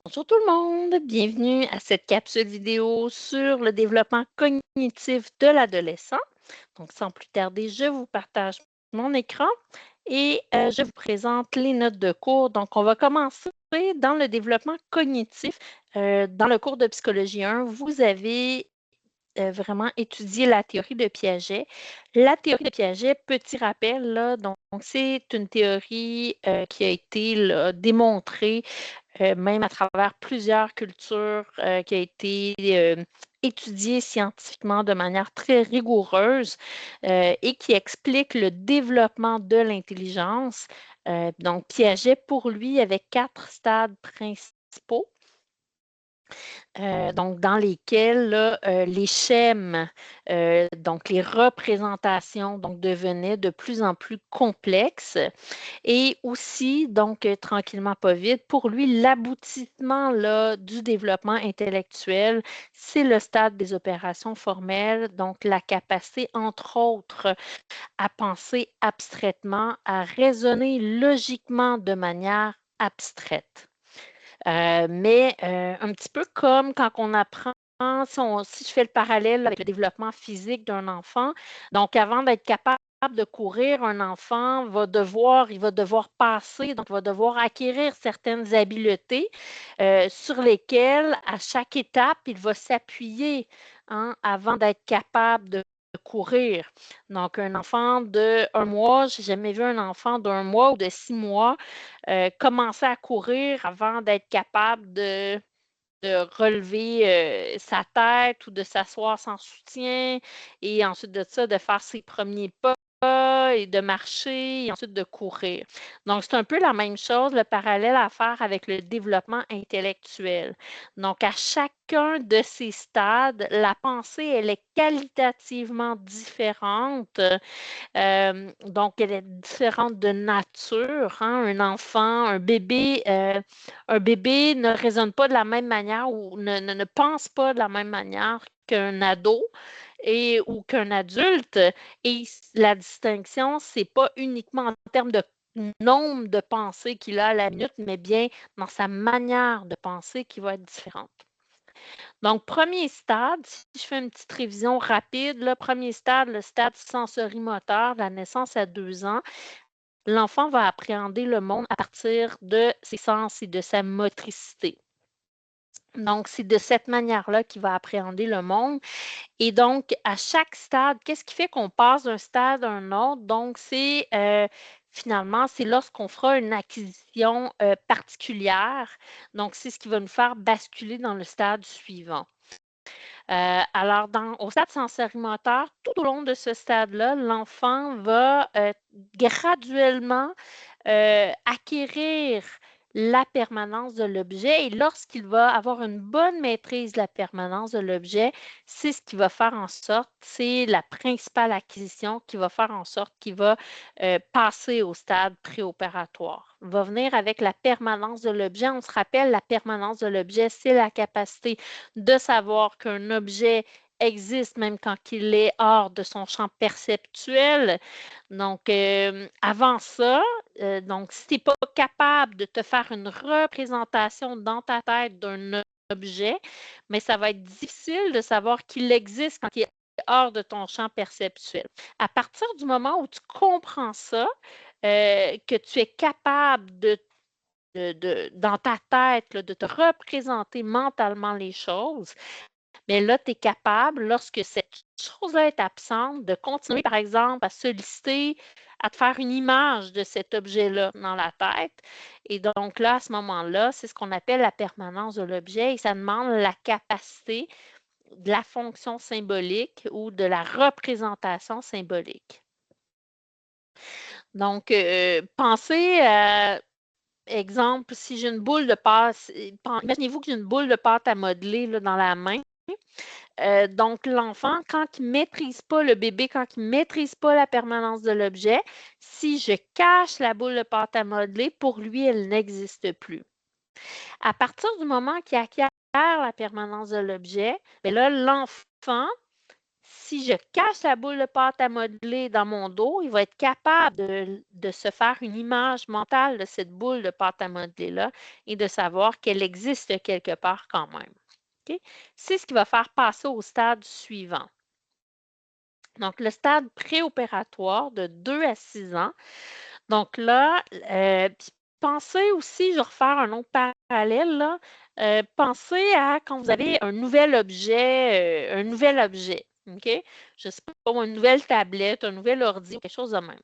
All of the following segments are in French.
Bonjour tout le monde, bienvenue à cette capsule vidéo sur le développement cognitif de l'adolescent. Donc, sans plus tarder, je vous partage mon écran et je vous présente les notes de cours. Donc, on va commencer dans le développement cognitif. Dans le cours de psychologie 1, vous avez vraiment étudié la théorie de Piaget. La théorie de Piaget, petit rappel, là, donc c'est une théorie qui a été là, démontrée même à travers plusieurs cultures, qui a été étudiée scientifiquement de manière très rigoureuse et qui explique le développement de l'intelligence. Donc, Piaget, pour lui, avait 4 stades principaux. Donc, dans lesquels là, les schèmes, donc les représentations, donc devenaient de plus en plus complexes. Et aussi, donc, tranquillement, pas vite, pour lui, l'aboutissement là, du développement intellectuel, c'est le stade des opérations formelles, donc la capacité, entre autres, à penser abstraitement, à raisonner logiquement de manière abstraite. Mais un petit peu comme quand on apprend, si je fais le parallèle avec le développement physique d'un enfant, donc avant d'être capable de courir, un enfant il va devoir passer, donc il va devoir acquérir certaines habiletés sur lesquelles, à chaque étape, il va s'appuyer hein, avant d'être capable de courir. Donc, un enfant de 1 mois, j'ai jamais vu un enfant d'1 mois ou de 6 mois commencer à courir avant d'être capable de relever sa tête ou de s'asseoir sans soutien et ensuite de ça, de faire ses premiers pas et de marcher et ensuite de courir. Donc, c'est un peu la même chose, le parallèle à faire avec le développement intellectuel. Donc, à chacun de ces stades, la pensée, elle est qualitativement différente. Donc, elle est différente de nature. Hein. Un bébé ne raisonne pas de la même manière ou ne pense pas de la même manière qu'un ado ou qu'un adulte. Et la distinction, c'est pas uniquement en termes de nombre de pensées qu'il a à la minute, mais bien dans sa manière de penser qui va être différente. Donc, premier stade, si je fais une petite révision rapide, le premier stade, le stade sensorimoteur, la naissance à 2 ans, l'enfant va appréhender le monde à partir de ses sens et de sa motricité. Donc, c'est de cette manière-là qu'il va appréhender le monde. Et donc, à chaque stade, qu'est-ce qui fait qu'on passe d'un stade à un autre? Donc, finalement, c'est lorsqu'on fera une acquisition particulière. Donc, c'est ce qui va nous faire basculer dans le stade suivant. Alors, au stade sensorimoteur, tout au long de ce stade-là, l'enfant va graduellement acquérir la permanence de l'objet et lorsqu'il va avoir une bonne maîtrise de la permanence de l'objet, c'est ce qui va faire en sorte, c'est la principale acquisition qui va faire en sorte qu'il va passer au stade préopératoire. Il va venir avec la permanence de l'objet. On se rappelle, la permanence de l'objet, c'est la capacité de savoir qu'un objet existe même quand il est hors de son champ perceptuel. Donc, avant ça, donc si tu n'es pas capable de te faire une représentation dans ta tête d'un objet, mais ça va être difficile de savoir qu'il existe quand il est hors de ton champ perceptuel. À partir du moment où tu comprends ça, que tu es capable dans ta tête, là, de te représenter mentalement les choses, mais là, tu es capable, lorsque cette chose-là est absente, de continuer, par exemple, à solliciter, à te faire une image de cet objet-là dans la tête. Et donc là, à ce moment-là, c'est ce qu'on appelle la permanence de l'objet et ça demande la capacité de la fonction symbolique ou de la représentation symbolique. Donc, pensez à exemple, si j'ai une boule de pâte, imaginez-vous que j'ai une boule de pâte à modeler là, dans la main. Donc, l'enfant, quand il ne maîtrise pas, le bébé, quand il ne maîtrise pas la permanence de l'objet, si je cache la boule de pâte à modeler, pour lui, elle n'existe plus. À partir du moment qu'il acquiert la permanence de l'objet, bien là, l'enfant, Si je cache la boule de pâte à modeler dans mon dos, il va être capable de se faire une image mentale de cette boule de pâte à modeler-là et de savoir qu'elle existe quelque part quand même. Okay? C'est ce qui va faire passer au stade suivant. Donc, le stade préopératoire de 2 à 6 ans. Donc là, pensez aussi, je vais refaire un autre parallèle, là. Pensez à quand vous avez un nouvel objet, OK? Je ne sais pas, une nouvelle tablette, un nouvel ordi, quelque chose de même.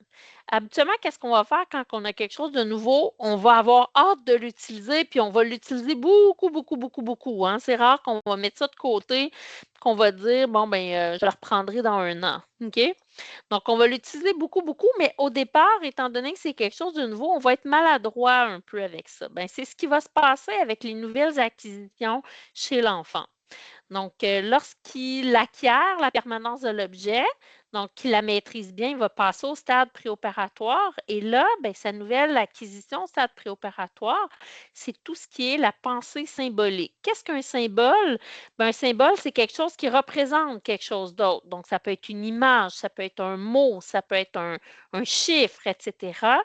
Habituellement, qu'est-ce qu'on va faire quand on a quelque chose de nouveau? On va avoir hâte de l'utiliser, puis on va l'utiliser beaucoup, beaucoup, beaucoup, beaucoup, hein. C'est rare qu'on va mettre ça de côté, qu'on va dire: «Bon, ben, je le reprendrai dans 1 an», OK? Donc, on va l'utiliser beaucoup, beaucoup, mais au départ, étant donné que c'est quelque chose de nouveau, on va être maladroit un peu avec ça. Ben, c'est ce qui va se passer avec les nouvelles acquisitions chez l'enfant. Donc, lorsqu'il acquiert la permanence de l'objet, donc qu'il la maîtrise bien, il va passer au stade préopératoire. Et là, ben, sa nouvelle acquisition au stade préopératoire, c'est tout ce qui est la pensée symbolique. Qu'est-ce qu'un symbole? Ben, un symbole, c'est quelque chose qui représente quelque chose d'autre. Donc, ça peut être une image, ça peut être un mot, ça peut être un chiffre, etc.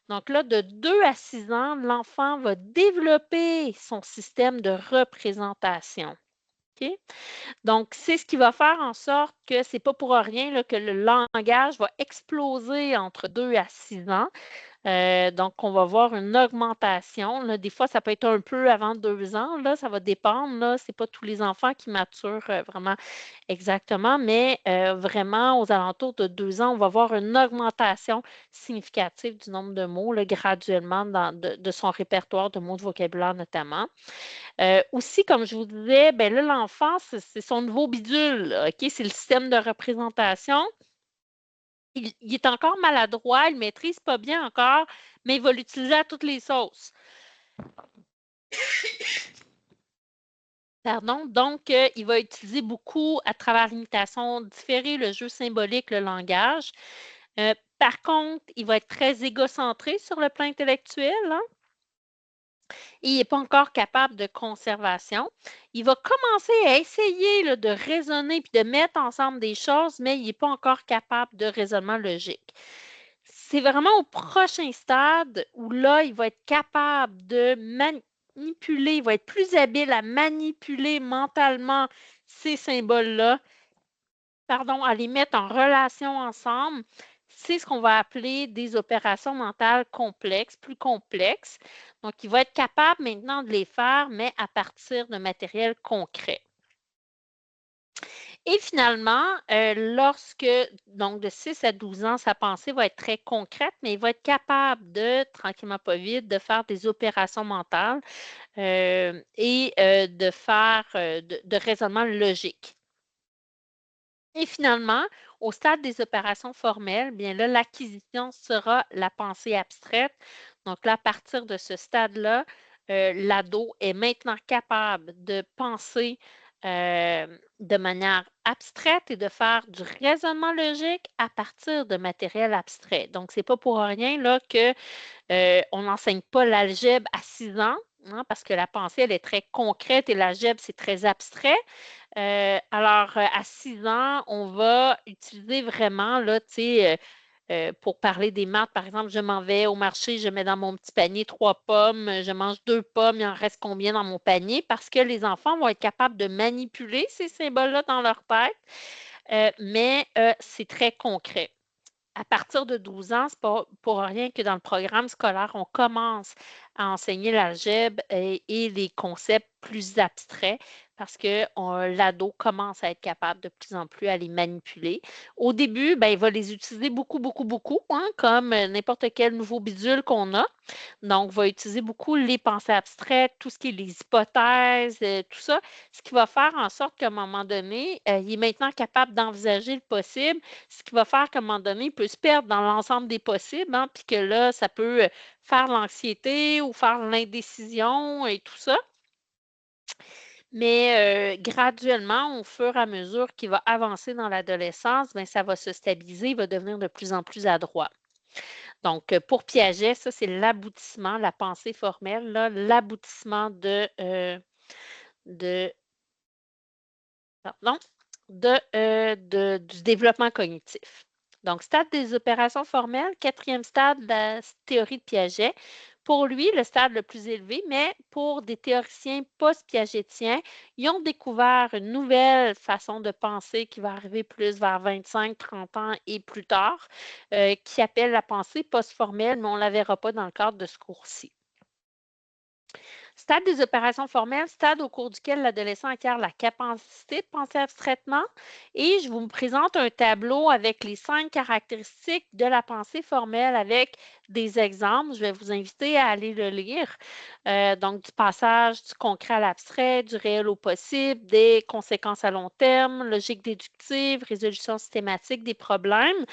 Donc là, de 2 à 6 ans, l'enfant va développer son système de représentation. OK? Donc, c'est ce qui va faire en sorte que c'est pas pour rien là, que le langage va exploser entre 2 à 6 ans. Donc, on va voir une augmentation. Là. Des fois, ça peut être un peu avant 2 ans. Là, ça va dépendre. Là. Ce n'est pas tous les enfants qui maturent vraiment exactement, mais vraiment, aux alentours de 2 ans, on va voir une augmentation significative du nombre de mots, là, graduellement, de son répertoire de mots de vocabulaire notamment. Aussi, comme je vous disais, ben là, l'enfant, c'est son nouveau bidule, là, OK? C'est le système de représentation. Il est encore maladroit, il ne maîtrise pas bien encore, mais il va l'utiliser à toutes les sauces. Pardon. Donc, il va utiliser beaucoup à travers l'imitation différée, le jeu symbolique, le langage. Par contre, il va être très égocentré sur le plan intellectuel, hein? Et il n'est pas encore capable de conservation. Il va commencer à essayer là, de raisonner puis de mettre ensemble des choses, mais il n'est pas encore capable de raisonnement logique. C'est vraiment au prochain stade où là, il va être capable de manipuler, il va être plus habile à manipuler mentalement ces symboles-là, pardon, à les mettre en relation ensemble. C'est ce qu'on va appeler des opérations mentales complexes, plus complexes. Donc, il va être capable maintenant de les faire, mais à partir de matériel concret. Et finalement, lorsque, donc de 6 à 12 ans, sa pensée va être très concrète, mais il va être capable de, tranquillement pas vite, de faire des opérations mentales et de faire de raisonnement logique. Et finalement, au stade des opérations formelles, bien là, l'acquisition sera la pensée abstraite. Donc là, à partir de ce stade-là, l'ado est maintenant capable de penser de manière abstraite et de faire du raisonnement logique à partir de matériel abstrait. Donc, c'est pas pour rien là, que on n'enseigne pas l'algèbre à 6 ans, hein, parce que la pensée, elle est très concrète et l'algèbre, c'est très abstrait. Alors, à 6 ans, on va utiliser vraiment, là, tu sais, pour parler des maths, par exemple, je m'en vais au marché, je mets dans mon petit panier 3 pommes, je mange 2 pommes, il en reste combien dans mon panier? Parce que les enfants vont être capables de manipuler ces symboles-là dans leur tête, mais c'est très concret. À partir de 12 ans, c'est pas pour rien que dans le programme scolaire, on commence à enseigner l'algèbre et les concepts plus abstraits parce que l'ado commence à être capable de plus en plus à les manipuler. Au début, ben, il va les utiliser beaucoup, beaucoup, beaucoup, hein, comme n'importe quel nouveau bidule qu'on a. Donc, va utiliser beaucoup les pensées abstraites, tout ce qui est les hypothèses, tout ça, ce qui va faire en sorte qu'à un moment donné, il est maintenant capable d'envisager le possible, ce qui va faire qu'à un moment donné, il peut se perdre dans l'ensemble des possibles, hein, puis que là, ça peut faire l'anxiété ou faire l'indécision et tout ça. Mais graduellement, au fur et à mesure qu'il va avancer dans l'adolescence, ben, ça va se stabiliser, il va devenir de plus en plus adroit. Donc, pour Piaget, ça, c'est l'aboutissement, la pensée formelle, là, l'aboutissement de pardon, du développement cognitif. Donc, stade des opérations formelles, quatrième stade de la théorie de Piaget. Pour lui, le stade le plus élevé, mais pour des théoriciens post-piagétiens, ils ont découvert une nouvelle façon de penser qui va arriver plus vers 25, 30 ans et plus tard, qui appelle la pensée post-formelle, mais on ne la verra pas dans le cadre de ce cours-ci. Stade des opérations formelles, stade au cours duquel l'adolescent acquiert la capacité de penser abstraitement. Et je vous présente un tableau avec les 5 caractéristiques de la pensée formelle avec des exemples. Je vais vous inviter à aller le lire. Donc, du passage du concret à l'abstrait, du réel au possible, des conséquences à long terme, logique déductive, résolution systématique des problèmes.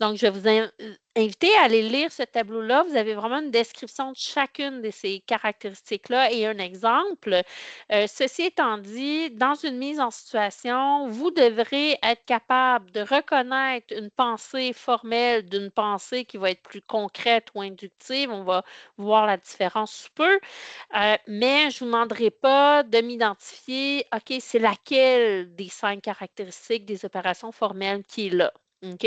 Donc, je vais vous inviter à aller lire ce tableau-là. Vous avez vraiment une description de chacune de ces caractéristiques-là et un exemple. Ceci étant dit, dans une mise en situation, vous devrez être capable de reconnaître une pensée formelle d'une pensée qui va être plus concrète ou inductive. On va voir la différence sous peu. Mais je ne vous demanderai pas de m'identifier, OK, c'est laquelle des 5 caractéristiques des opérations formelles qui est là. OK?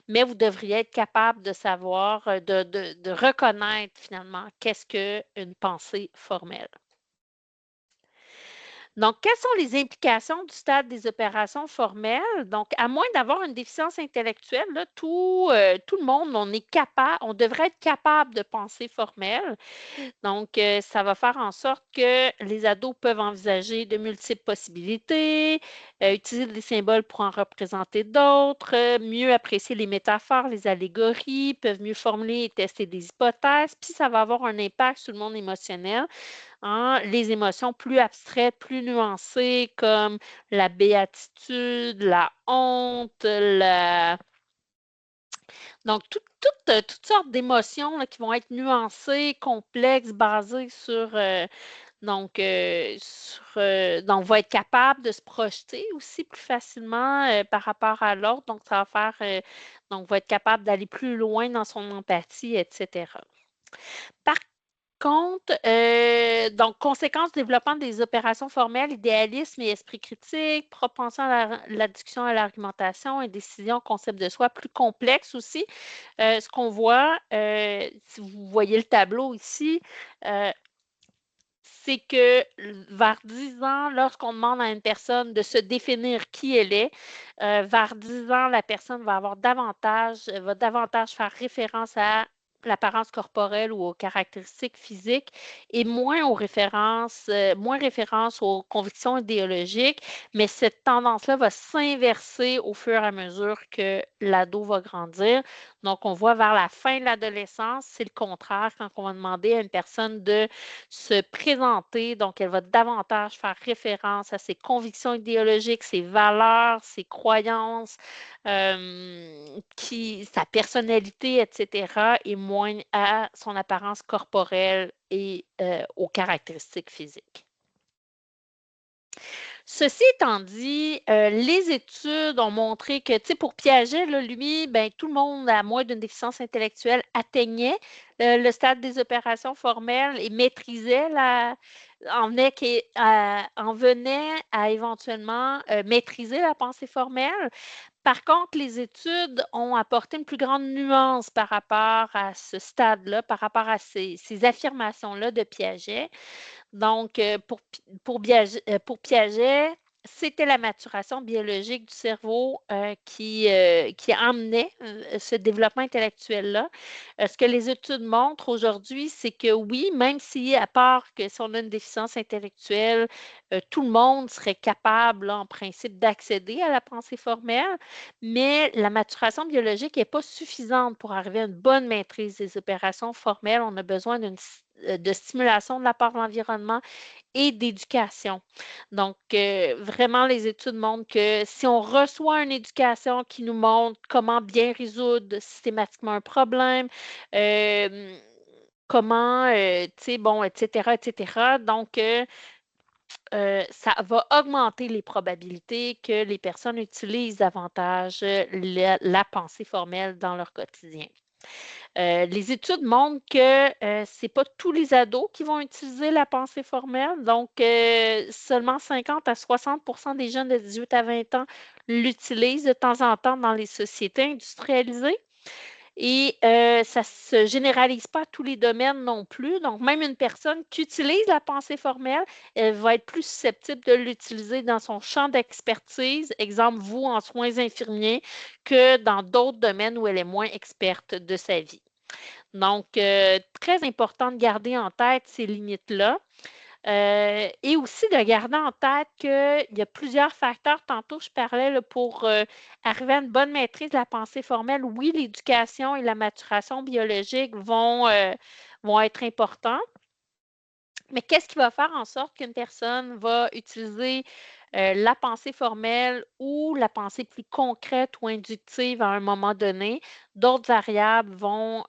Mais vous devriez être capable de savoir, de reconnaître finalement qu'est-ce qu'une pensée formelle. Donc, quelles sont les implications du stade des opérations formelles? Donc, à moins d'avoir une déficience intellectuelle, là, tout le monde, on devrait être capable de penser formelle. Donc, ça va faire en sorte que les ados peuvent envisager de multiples possibilités, utiliser des symboles pour en représenter d'autres, mieux apprécier les métaphores, les allégories, peuvent mieux formuler et tester des hypothèses, puis ça va avoir un impact sur le monde émotionnel. Hein, les émotions plus abstraites, plus nuancées, comme la béatitude, la honte, donc, toutes sortes d'émotions là, qui vont être nuancées, complexes, basées sur, donc, on va être capable de se projeter aussi plus facilement par rapport à l'autre. Donc, ça va faire, donc, on va être capable d'aller plus loin dans son empathie, etc. Par contre, donc, conséquences développant des opérations formelles, idéalisme et esprit critique, propension à la discussion, à l'argumentation et décision, concept de soi plus complexe aussi. Ce qu'on voit, si vous voyez le tableau ici, c'est que vers 10 ans, lorsqu'on demande à une personne de se définir qui elle est, vers 10 ans, la personne va davantage faire référence à l'apparence corporelle ou aux caractéristiques physiques et moins référence aux convictions idéologiques, mais cette tendance-là va s'inverser au fur et à mesure que l'ado va grandir. Donc, on voit vers la fin de l'adolescence, c'est le contraire quand on va demander à une personne de se présenter. Donc, elle va davantage faire référence à ses convictions idéologiques, ses valeurs, ses croyances, sa personnalité, etc., et moins à son apparence corporelle et aux caractéristiques physiques. Ceci étant dit, les études ont montré que, tu sais, pour Piaget, là, lui, ben, tout le monde, à moins d'une déficience intellectuelle, atteignait le stade des opérations formelles et maîtrisait en venait à éventuellement maîtriser la pensée formelle. Par contre, les études ont apporté une plus grande nuance par rapport à ce stade-là, par rapport à ces affirmations-là de Piaget. Donc, pour Piaget, c'était la maturation biologique du cerveau qui emmenait ce développement intellectuel-là. Ce que les études montrent aujourd'hui, c'est que oui, même si, à part que si on a une déficience intellectuelle, tout le monde serait capable, là, en principe, d'accéder à la pensée formelle, mais la maturation biologique n'est pas suffisante pour arriver à une bonne maîtrise des opérations formelles. On a besoin de stimulation de la part de l'environnement et d'éducation. Donc, vraiment, les études montrent que si on reçoit une éducation qui nous montre comment bien résoudre systématiquement un problème, comment, tu sais, bon, etc., etc., donc, ça va augmenter les probabilités que les personnes utilisent davantage la pensée formelle dans leur quotidien. Les études montrent que ce n'est pas tous les ados qui vont utiliser la pensée formelle. Donc, seulement 50 à 60 des jeunes de 18 à 20 ans l'utilisent de temps en temps dans les sociétés industrialisées. Et ça ne se généralise pas à tous les domaines non plus. Donc, même une personne qui utilise la pensée formelle, elle va être plus susceptible de l'utiliser dans son champ d'expertise, exemple, vous en soins infirmiers, que dans d'autres domaines où elle est moins experte de sa vie. Donc, très important de garder en tête ces limites-là. Et aussi de garder en tête qu'il y a plusieurs facteurs. Tantôt, je parlais là, pour arriver à une bonne maîtrise de la pensée formelle. Oui, l'éducation et la maturation biologique vont être importants. Mais qu'est-ce qui va faire en sorte qu'une personne va utiliser la pensée formelle ou la pensée plus concrète ou inductive à un moment donné? D'autres variables vont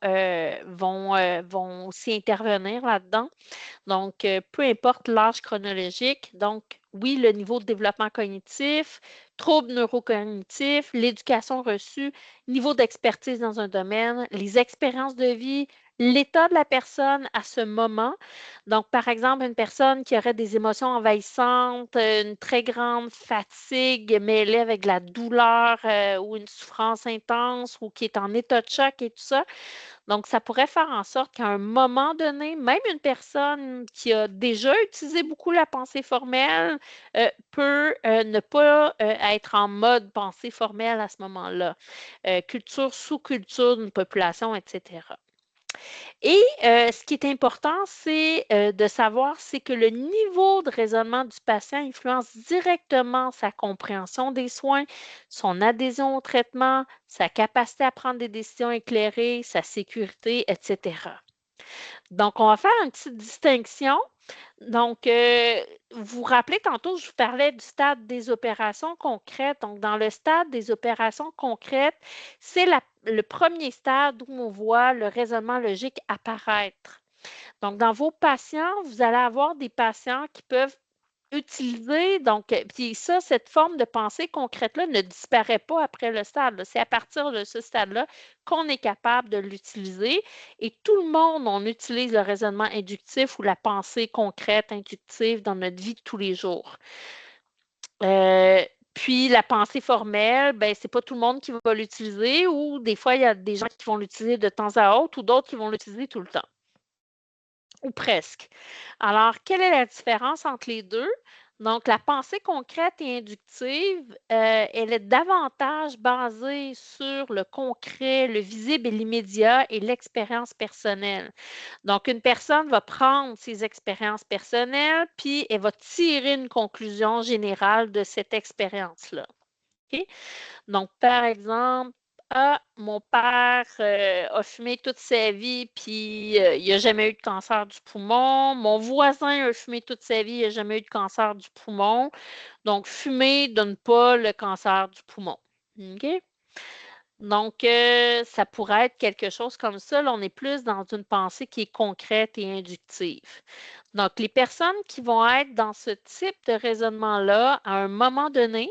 aussi intervenir là-dedans. Donc, peu importe l'âge chronologique. Donc, oui, le niveau de développement cognitif, troubles neurocognitifs, l'éducation reçue, niveau d'expertise dans un domaine, les expériences de vie, l'état de la personne à ce moment. Donc, par exemple, une personne qui aurait des émotions envahissantes, une très grande fatigue mêlée avec de la douleur ou une souffrance intense ou qui est en état de choc et tout ça, donc, ça pourrait faire en sorte qu'à un moment donné, même une personne qui a déjà utilisé beaucoup la pensée formelle peut ne pas être en mode pensée formelle à ce moment-là. Culture, sous-culture d'une population, etc. Et ce qui est important, c'est de savoir, c'est que le niveau de raisonnement du patient influence directement sa compréhension des soins, son adhésion au traitement, sa capacité à prendre des décisions éclairées, sa sécurité, etc. Donc, on va faire une petite distinction. Donc, vous vous rappelez, tantôt, je vous parlais du stade des opérations concrètes. Donc, dans le stade des opérations concrètes, c'est le premier stade où on voit le raisonnement logique apparaître. Donc, dans vos patients, vous allez avoir des patients qui peuvent utiliser, donc, puis ça, cette forme de pensée concrète-là ne disparaît pas après le stade. C'est à partir de ce stade-là qu'on est capable de l'utiliser. Et tout le monde, on utilise le raisonnement inductif ou la pensée concrète inductive dans notre vie de tous les jours. Puis la pensée formelle, ben, c'est pas tout le monde qui va l'utiliser ou des fois, il y a des gens qui vont l'utiliser de temps à autre ou d'autres qui vont l'utiliser tout le temps. Ou presque. Alors, quelle est la différence entre les deux? Donc, la pensée concrète et inductive, elle est davantage basée sur le concret, le visible et l'immédiat et l'expérience personnelle. Donc, une personne va prendre ses expériences personnelles, puis elle va tirer une conclusion générale de cette expérience-là. OK? Donc, par exemple, ah, mon père a fumé toute sa vie, puis il n'a jamais eu de cancer du poumon. Mon voisin a fumé toute sa vie, il n'a jamais eu de cancer du poumon. Donc, fumer ne donne pas le cancer du poumon. OK? Donc, ça pourrait être quelque chose comme ça. Là, on est plus dans une pensée qui est concrète et inductive. Donc, les personnes qui vont être dans ce type de raisonnement-là, à un moment donné,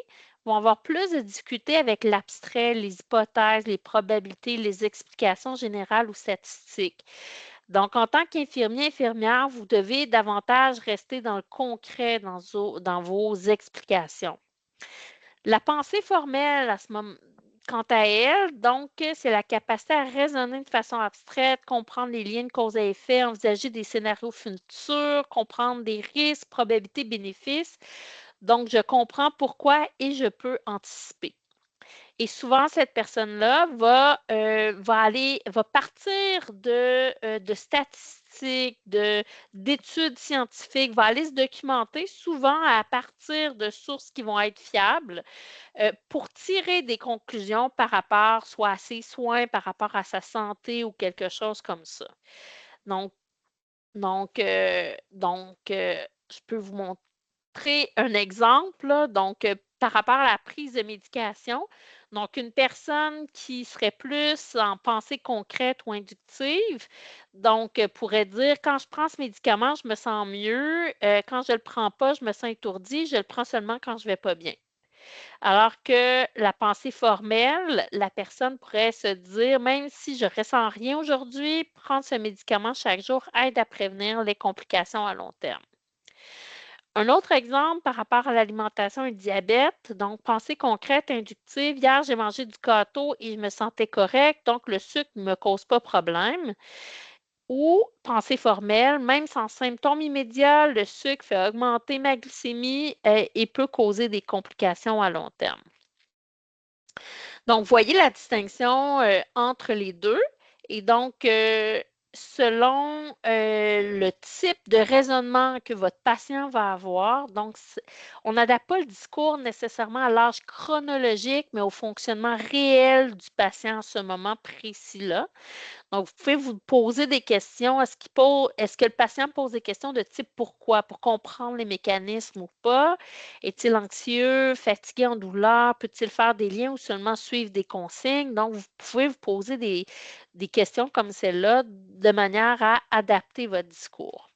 vont avoir plus de difficultés avec l'abstrait, les hypothèses, les probabilités, les explications générales ou statistiques. Donc, en tant qu'infirmier, infirmière, vous devez davantage rester dans le concret dans vos explications. La pensée formelle, à ce moment, quant à elle, donc, c'est la capacité à raisonner de façon abstraite, comprendre les liens de cause à effet, envisager des scénarios futurs, comprendre des risques, probabilités, bénéfices. Donc, je comprends pourquoi et je peux anticiper. Et souvent, cette personne-là va partir de statistiques, d'études scientifiques, va aller se documenter souvent à partir de sources qui vont être fiables pour tirer des conclusions par rapport soit à ses soins, par rapport à sa santé ou quelque chose comme ça. Donc, je peux vous montrer un exemple. Là. Donc, par rapport à la prise de médication, donc une personne qui serait plus en pensée concrète ou inductive, donc pourrait dire quand je prends ce médicament, je me sens mieux. Quand je ne le prends pas, je me sens étourdie. Je le prends seulement quand je ne vais pas bien. Alors que la pensée formelle, la personne pourrait se dire, même si je ressens rien aujourd'hui, prendre ce médicament chaque jour aide à prévenir les complications à long terme. Un autre exemple par rapport à l'alimentation et le diabète, donc pensée concrète, inductive. Hier, j'ai mangé du gâteau et je me sentais correct, donc le sucre ne me cause pas problème. Ou pensée formelle, même sans symptômes immédiats, le sucre fait augmenter ma glycémie et peut causer des complications à long terme. Donc, voyez la distinction entre les deux. Et donc, selon le type de raisonnement que votre patient va avoir, donc, on n'adapte pas le discours nécessairement à l'âge chronologique, mais au fonctionnement réel du patient à ce moment précis-là. Donc, vous pouvez vous poser des questions. Est-ce que le patient pose des questions de type pourquoi, pour comprendre les mécanismes ou pas? Est-il anxieux, fatigué, en douleur? Peut-il faire des liens ou seulement suivre des consignes? Donc, vous pouvez vous poser des questions comme celle-là de manière à adapter votre discours.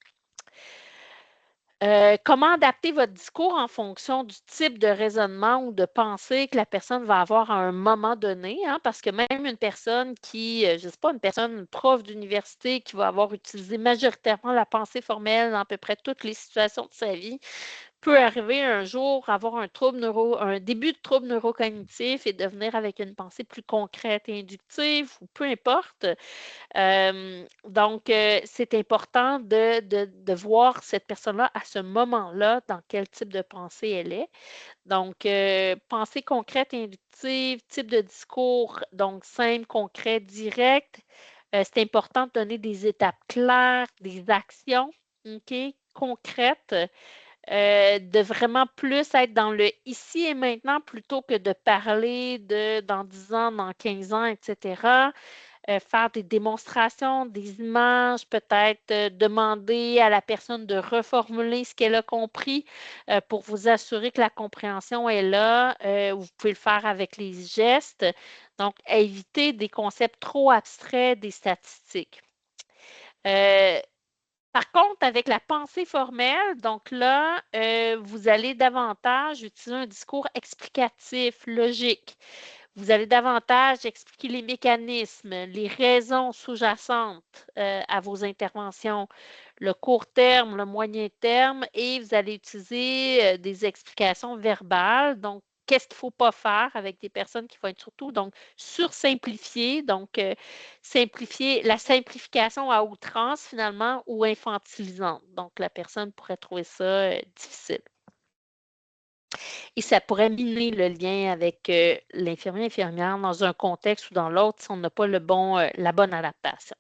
Comment adapter votre discours en fonction du type de raisonnement ou de pensée que la personne va avoir à un moment donné, hein? Parce que même une personne qui, je ne sais pas, une personne, une prof d'université qui va avoir utilisé majoritairement la pensée formelle dans à peu près toutes les situations de sa vie, peut arriver un jour à avoir un début de trouble neurocognitif et devenir avec une pensée plus concrète et inductive, ou peu importe. Donc, c'est important de voir cette personne-là à ce moment-là, dans quel type de pensée elle est. Donc, pensée concrète et inductive, type de discours, donc simple, concret, direct. C'est important de donner des étapes claires, des actions, OK, concrètes, de vraiment plus être dans le ici et maintenant plutôt que de parler de dans 10 ans, dans 15 ans, etc. Faire des démonstrations, des images, peut-être demander à la personne de reformuler ce qu'elle a compris pour vous assurer que la compréhension est là. Vous pouvez le faire avec les gestes. Donc, éviter des concepts trop abstraits, des statistiques. Euh, Par contre, avec la pensée formelle, donc là, vous allez davantage utiliser un discours explicatif, logique. Vous allez davantage expliquer les mécanismes, les raisons sous-jacentes à vos interventions, le court terme, le moyen terme, et vous allez utiliser des explications verbales. Donc, qu'est-ce qu'il ne faut pas faire avec des personnes qui vont être surtout donc sursimplifiées, donc simplifier la simplification à outrance finalement ou infantilisante. Donc, la personne pourrait trouver ça difficile. Et ça pourrait miner le lien avec l'infirmier, infirmière dans un contexte ou dans l'autre si on n'a pas la bonne adaptation.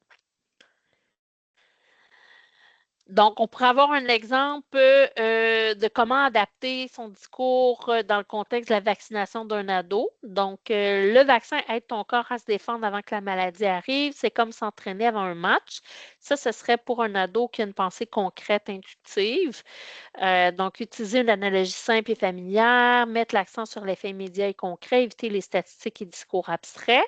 Donc, on pourrait avoir un exemple de comment adapter son discours dans le contexte de la vaccination d'un ado. Donc, le vaccin aide ton corps à se défendre avant que la maladie arrive. C'est comme s'entraîner avant un match. Ça, ce serait pour un ado qui a une pensée concrète, intuitive. Donc, utiliser une analogie simple et familière, mettre l'accent sur l'effet immédiat et concret, éviter les statistiques et discours abstraits.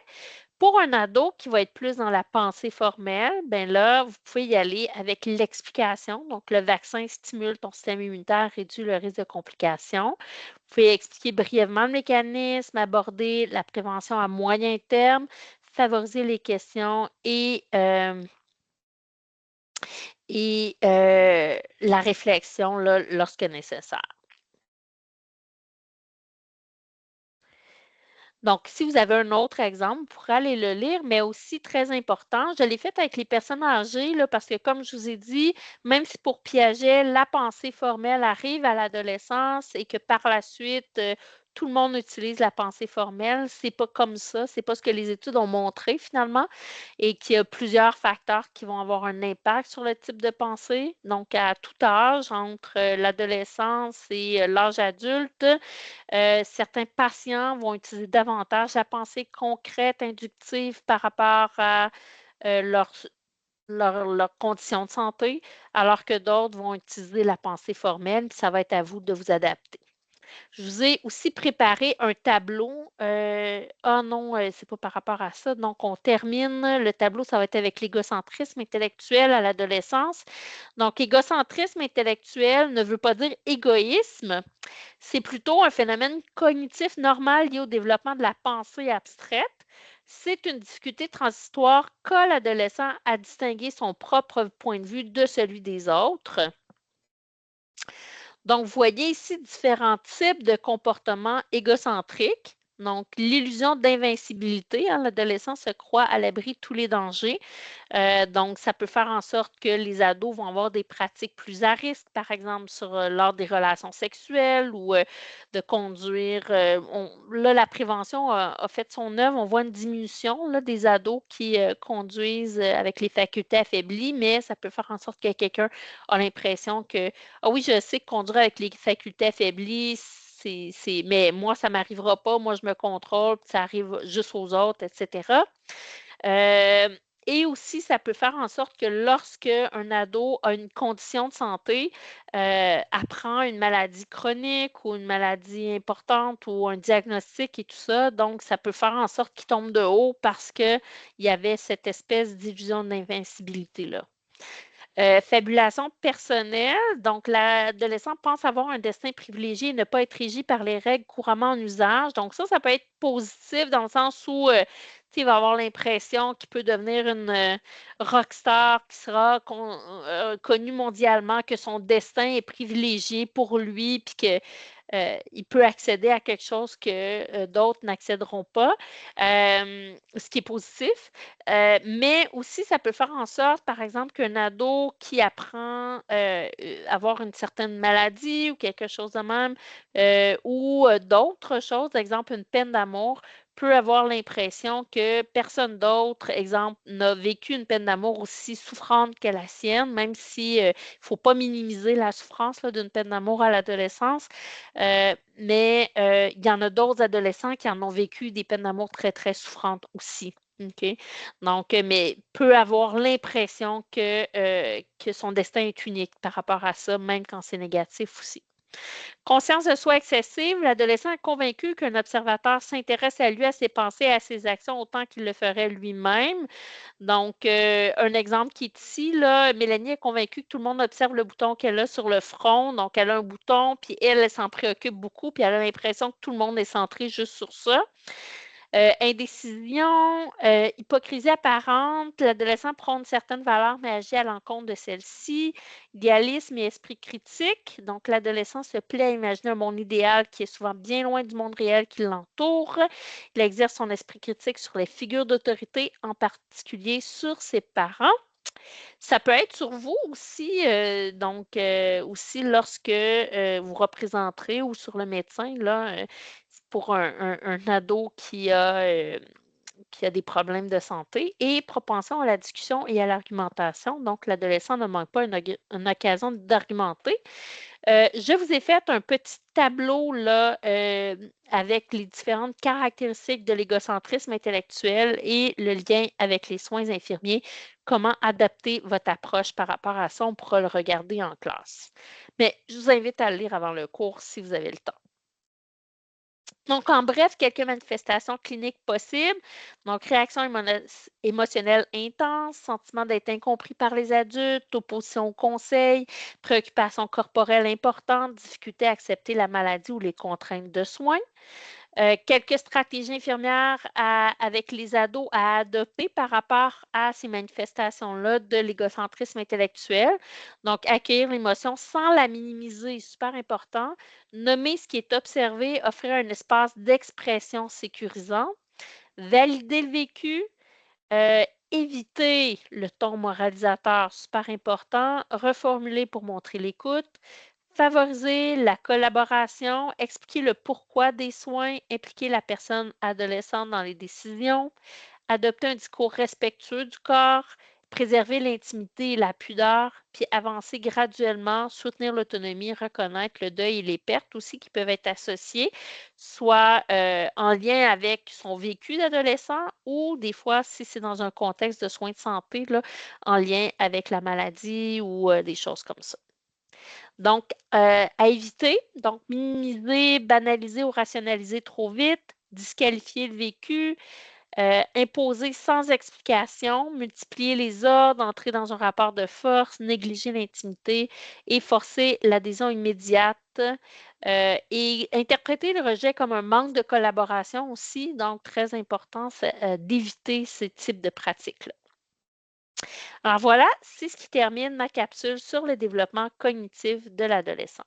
Pour un ado qui va être plus dans la pensée formelle, ben là, vous pouvez y aller avec l'explication. Donc, le vaccin stimule ton système immunitaire, réduit le risque de complications. Vous pouvez expliquer brièvement le mécanisme, aborder la prévention à moyen terme, favoriser les questions et la réflexion là, lorsque nécessaire. Donc, si vous avez un autre exemple, vous pourrez aller le lire, mais aussi très important, je l'ai fait avec les personnes âgées, là, parce que comme je vous ai dit, même si pour Piaget, la pensée formelle arrive à l'adolescence et que par la suite, tout le monde utilise la pensée formelle, c'est pas comme ça, c'est pas ce que les études ont montré finalement, et qu'il y a plusieurs facteurs qui vont avoir un impact sur le type de pensée. Donc, à tout âge, entre l'adolescence et l'âge adulte, certains patients vont utiliser davantage la pensée concrète, inductive par rapport à leurs conditions de santé, alors que d'autres vont utiliser la pensée formelle, puis ça va être à vous de vous adapter. Je vous ai aussi préparé un tableau. Ah non, c'est pas par rapport à ça. Donc, on termine. Le tableau, ça va être avec l'égocentrisme intellectuel à l'adolescence. Donc, égocentrisme intellectuel ne veut pas dire égoïsme. C'est plutôt un phénomène cognitif normal lié au développement de la pensée abstraite. C'est une difficulté transitoire qu'a l'adolescent à distinguer son propre point de vue de celui des autres. Donc, vous voyez ici différents types de comportements égocentriques. Donc, l'illusion d'invincibilité, hein, l'adolescent se croit à l'abri de tous les dangers. Donc, ça peut faire en sorte que les ados vont avoir des pratiques plus à risque, par exemple lors des relations sexuelles ou de conduire. Là, la prévention a fait son œuvre. On voit une diminution là, des ados qui conduisent avec les facultés affaiblies, mais ça peut faire en sorte que quelqu'un a l'impression que, ah oui, je sais que conduire avec les facultés affaiblies, mais moi, ça ne m'arrivera pas, moi, je me contrôle, ça arrive juste aux autres, etc. Et aussi, ça peut faire en sorte que lorsque un ado a une condition de santé, apprend une maladie chronique ou une maladie importante ou un diagnostic et tout ça, donc ça peut faire en sorte qu'il tombe de haut parce qu'il y avait cette espèce d'illusion d'invincibilité-là. Fabulation personnelle, donc l'adolescent pense avoir un destin privilégié et ne pas être régi par les règles couramment en usage. Donc ça peut être positif dans le sens où il va avoir l'impression qu'il peut devenir une rockstar qui sera connue mondialement, que son destin est privilégié pour lui, puis que il peut accéder à quelque chose que d'autres n'accéderont pas, ce qui est positif. Mais aussi, ça peut faire en sorte, par exemple, qu'un ado qui apprend à avoir une certaine maladie ou quelque chose de même, ou d'autres choses, exemple une peine d'amour, peut avoir l'impression que personne d'autre, exemple, n'a vécu une peine d'amour aussi souffrante que la sienne, même si il ne faut pas minimiser la souffrance d'une peine d'amour à l'adolescence. Mais il y en a d'autres adolescents qui en ont vécu des peines d'amour très, très souffrantes aussi. OK? Donc, mais peut avoir l'impression que son destin est unique par rapport à ça, même quand c'est négatif aussi. Conscience de soi excessive, l'adolescent est convaincu qu'un observateur s'intéresse à lui, à ses pensées et à ses actions autant qu'il le ferait lui-même. Donc, un exemple qui est ici, là, Mélanie est convaincue que tout le monde observe le bouton qu'elle a sur le front. Donc, elle a un bouton, puis elle s'en préoccupe beaucoup, puis elle a l'impression que tout le monde est centré juste sur ça. Indécision, hypocrisie apparente, l'adolescent prône certaines valeurs mais agit à l'encontre de celles-ci. Idéalisme et esprit critique, donc l'adolescent se plaît à imaginer un monde idéal qui est souvent bien loin du monde réel qui l'entoure. Il exerce son esprit critique sur les figures d'autorité, en particulier sur ses parents. Ça peut être sur vous aussi, donc aussi lorsque vous représenterez ou sur le médecin, là, pour un ado qui a des problèmes de santé et propension à la discussion et à l'argumentation. Donc, l'adolescent ne manque pas une occasion d'argumenter. Je vous ai fait un petit tableau là, avec les différentes caractéristiques de l'égocentrisme intellectuel et le lien avec les soins infirmiers. Comment adapter votre approche par rapport à ça? On pourra le regarder en classe. Mais je vous invite à le lire avant le cours si vous avez le temps. Donc, en bref, quelques manifestations cliniques possibles. Donc, réaction émotionnelle intense, sentiment d'être incompris par les adultes, opposition au conseil, préoccupation corporelle importante, difficulté à accepter la maladie ou les contraintes de soins. Quelques stratégies infirmières avec les ados à adopter par rapport à ces manifestations-là de l'égocentrisme intellectuel. Donc, accueillir l'émotion sans la minimiser, super important. Nommer ce qui est observé, offrir un espace d'expression sécurisant. Valider le vécu, éviter le ton moralisateur, super important. Reformuler pour montrer l'écoute. Favoriser la collaboration, expliquer le pourquoi des soins, impliquer la personne adolescente dans les décisions, adopter un discours respectueux du corps, préserver l'intimité et la pudeur, puis avancer graduellement, soutenir l'autonomie, reconnaître le deuil et les pertes aussi qui peuvent être associées, soit en lien avec son vécu d'adolescent ou des fois, si c'est dans un contexte de soins de santé, là, en lien avec la maladie ou des choses comme ça. Donc, à éviter, donc minimiser, banaliser ou rationaliser trop vite, disqualifier le vécu, imposer sans explication, multiplier les ordres, entrer dans un rapport de force, négliger l'intimité et forcer l'adhésion immédiate. Et interpréter le rejet comme un manque de collaboration aussi, donc très important, c'est d'éviter ce type de pratiques-là. Alors voilà, c'est ce qui termine ma capsule sur le développement cognitif de l'adolescent.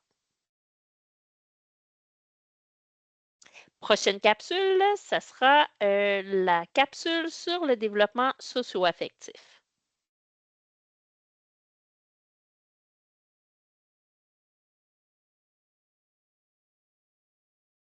Prochaine capsule, ça sera la capsule sur le développement socio-affectif.